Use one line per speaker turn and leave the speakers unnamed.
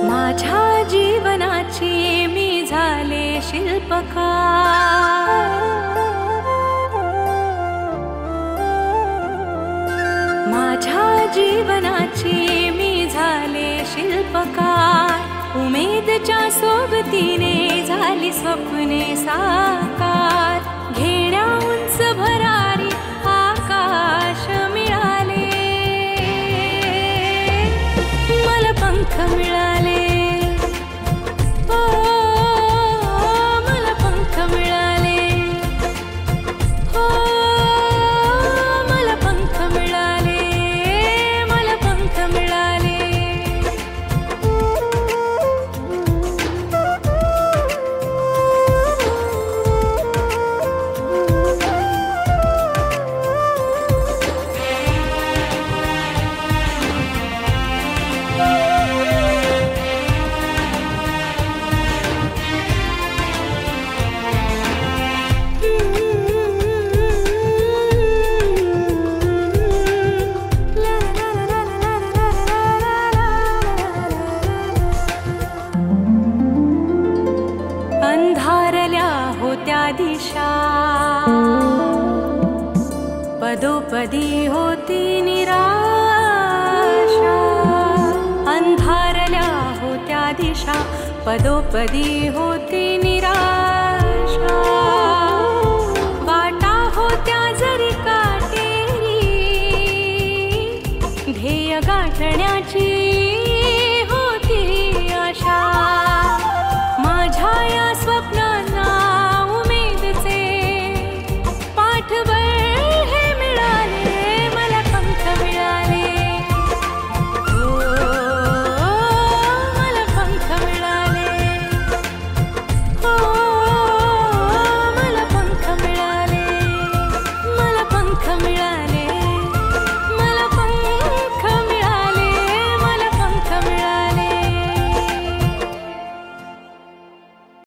माझ्या जीवनाची मी झाले शिल्पकार, माझ्या जीवनाची मी झाले शिल्पकार। उमेदच्या सोबतीने झाली स्वप्ने साकार, घेण्या उंच भरारी आकाश मिळाले, मला पंख मिळाले, ओ मला पंख मिळाले, ओ मला पंख मिळाले, मला पंख मिळाले। अंधारल्या होत्या दिशा, पदोपदी होती निराशा, अंधारल्या होत्या दिशा, पदोपदी होती निराशा।